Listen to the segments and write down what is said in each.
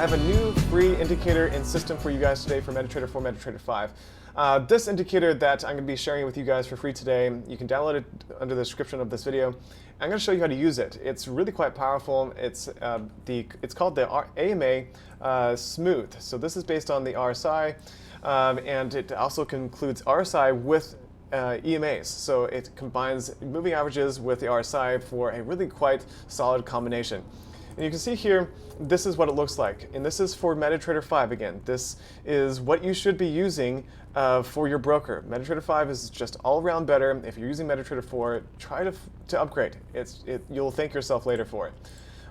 have a new free indicator and system for you guys today for MetaTrader 4, MetaTrader 5. This indicator that I'm going to be sharing with you guys for free today, you can download it under the description of this video. I'm going to show you how to use it. It's really quite powerful. It's called the AMA Smooth. So this is based on the RSI, and it also includes RSI with EMAs. So it combines moving averages with the RSI for a really quite solid combination. And you can see here, this is what it looks like. And this is for MetaTrader 5 again. This is what you should be using for your broker. MetaTrader 5 is just all around better. If you're using MetaTrader 4, try to upgrade. You'll thank yourself later for it.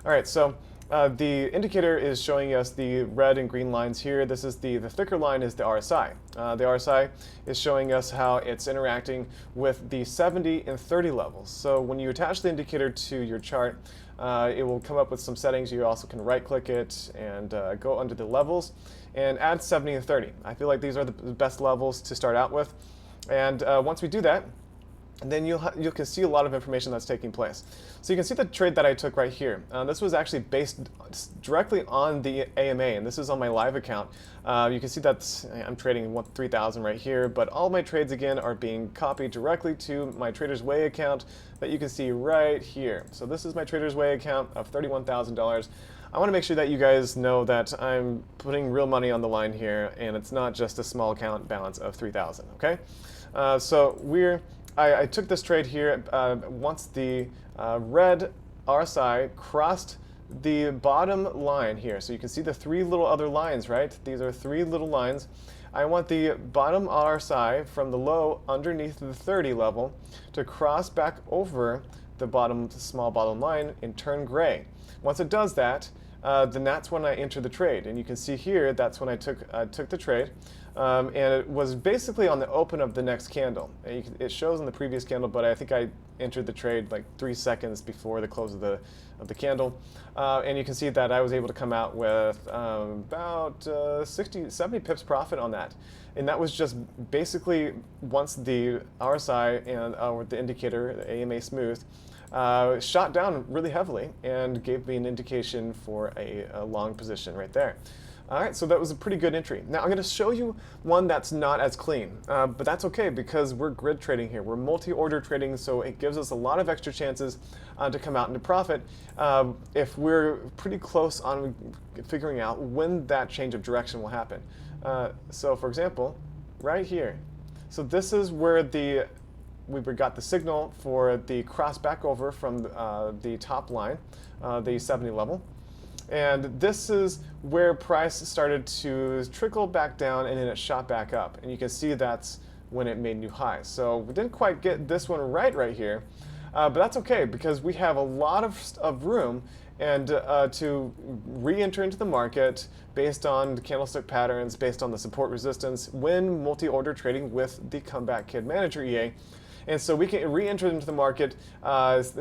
All right, so the indicator is showing us the red and green lines here. This is the thicker line is the RSI. The RSI is showing us how it's interacting with the 70 and 30 levels. So when you attach the indicator to your chart, it will come up with some settings. You also can right-click it and go under the levels and add 70 and 30. I feel like these are the best levels to start out with. And once we do that, then you can see a lot of information that's taking place. So you can see the trade that I took right here. This was actually based directly on the AMA, and this is on my live account. You can see that I'm trading 3,000 right here, but all my trades again are being copied directly to my Trader's Way account that you can see right here. So this is my Trader's Way account of $31,000. I want to make sure that you guys know that I'm putting real money on the line here, and it's not just a small account balance of 3,000. Okay, so I took this trade here once the red RSI crossed the bottom line here. So you can see the three little other lines, right? These are three little lines. I want the bottom RSI from the low underneath the 30 level to cross back over the small bottom line and turn gray. Once it does that, then that's when I enter the trade. And you can see here, that's when I took the trade. And it was basically on the open of the next candle. It shows on the previous candle, but I think I entered the trade like 3 seconds before the close of the candle. And you can see that I was able to come out with about 70 pips profit on that. And that was just basically once the RSI and the indicator, the AMA Smooth, shot down really heavily and gave me an indication for a long position right there. All right, so that was a pretty good entry. Now I'm going to show you one that's not as clean, but that's okay because we're grid trading here. We're multi-order trading, so it gives us a lot of extra chances to come out into profit if we're pretty close on figuring out when that change of direction will happen. So for example, right here. So this is where we got the signal for the cross back over from the top line, the 70 level. And this is where price started to trickle back down and then it shot back up. And you can see that's when it made new highs. So we didn't quite get this one right here, but that's okay because we have a lot of room and to re-enter into the market based on the candlestick patterns, based on the support resistance when multi-order trading with the Comeback Kid Manager EA. And so we can re-enter into the market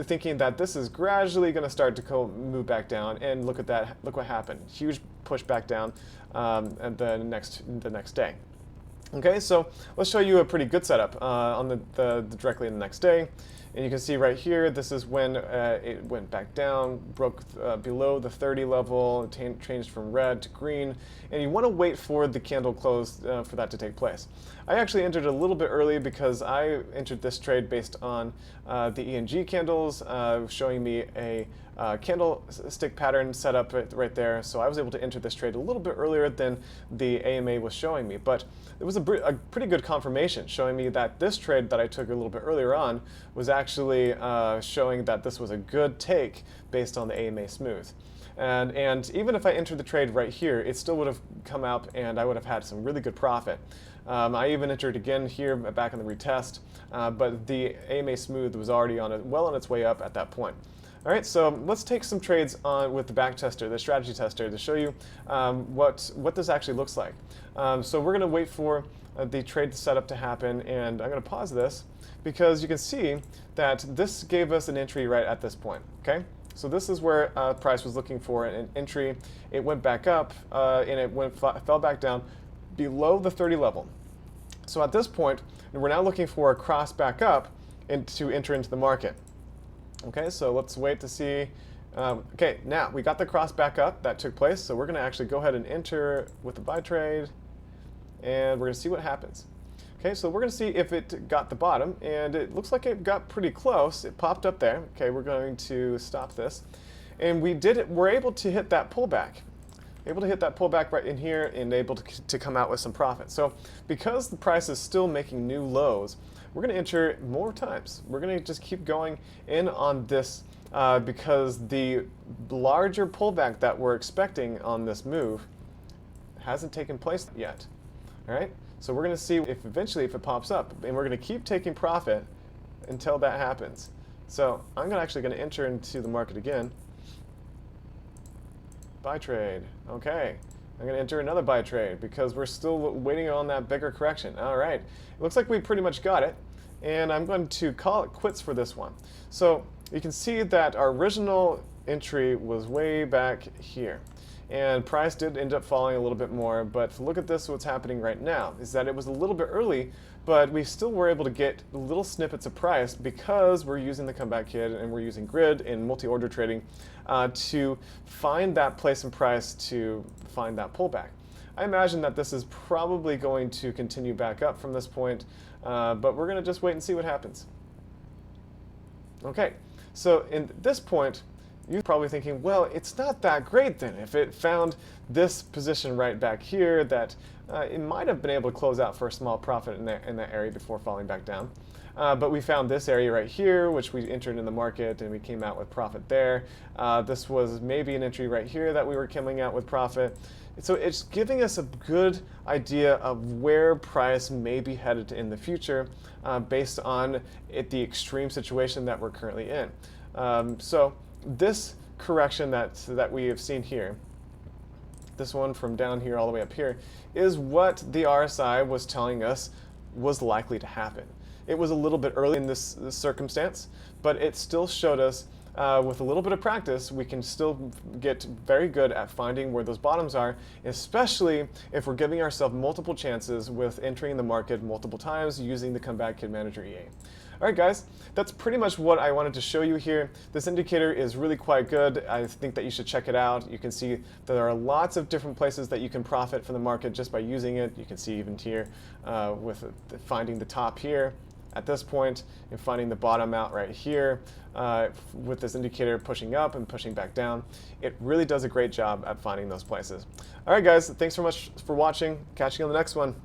thinking that this is gradually going to start to move back down. And look at that. Look what happened. Huge push back down at the next day. Okay, so let's show you a pretty good setup on directly in the next day. And you can see right here, this is when it went back down, broke below the 30 level, changed from red to green, and you want to wait for the candle close for that to take place. I actually entered a little bit early because I entered this trade based on the ENG candles showing me a candlestick pattern set up right there, so I was able to enter this trade a little bit earlier than the AMA was showing me. But it was a pretty good confirmation showing me that this trade that I took a little bit earlier on was actually showing that this was a good take based on the AMA Smooth. And even if I entered the trade right here, it still would have come up and I would have had some really good profit. I even entered again here back on the retest, but the AMA Smooth was already well on its way up at that point. All right, so let's take some trades with the back tester, the strategy tester, to show you what this actually looks like. So we're going to wait for the trade setup to happen, and I'm going to pause this because you can see that this gave us an entry right at this point. Okay, so this is where price was looking for an entry. It went back up and it fell back down below the 30 level. So at this point, we're now looking for a cross back up to enter into the market. Okay, so let's wait to see Okay, now we got the cross back up that took place, so we're going to actually go ahead and enter with the buy trade, and we're going to see what happens. Okay, so we're going to see if it got the bottom, and it looks like it got pretty close. It popped up there. Okay, we're going to stop this, and we're able to hit that pullback. Able to hit that pullback right in here and able to come out with some profit. So because the price is still making new lows, we're going to enter more times. We're going to just keep going in on this because the larger pullback that we're expecting on this move hasn't taken place yet. All right, so we're going to see if eventually if it pops up, and we're going to keep taking profit until that happens. So I'm actually going to enter into the market again. Buy trade. Okay, I'm going to enter another buy trade because we're still waiting on that bigger correction. All right, it looks like we pretty much got it, and I'm going to call it quits for this one. So you can see that our original entry was way back here, and price did end up falling a little bit more, but look at this, what's happening right now is that it was a little bit early, but we still were able to get little snippets of price because we're using the comeback kit and we're using grid and multi-order trading to find that place in price to find that pullback. I imagine that this is probably going to continue back up from this point, but we're going to just wait and see what happens. Okay, so in this point, you're probably thinking, well, it's not that great then. If it found this position right back here, that it might have been able to close out for a small profit in that area before falling back down. But we found this area right here, which we entered in the market, and we came out with profit there. This was maybe an entry right here that we were coming out with profit. So it's giving us a good idea of where price may be headed in the future based on the extreme situation that we're currently in. So this correction that we have seen here, this one from down here all the way up here, is what the RSI was telling us was likely to happen. It was a little bit early in this circumstance, but it still showed us with a little bit of practice, we can still get very good at finding where those bottoms are, especially if we're giving ourselves multiple chances with entering the market multiple times using the Comeback Kit Manager EA. All right, guys, that's pretty much what I wanted to show you here. This indicator is really quite good. I think that you should check it out. You can see that there are lots of different places that you can profit from the market just by using it. You can see even here with finding the top here at this point and finding the bottom out right here with this indicator pushing up and pushing back down. It really does a great job at finding those places. All right, guys, thanks so much for watching. Catch you on the next one.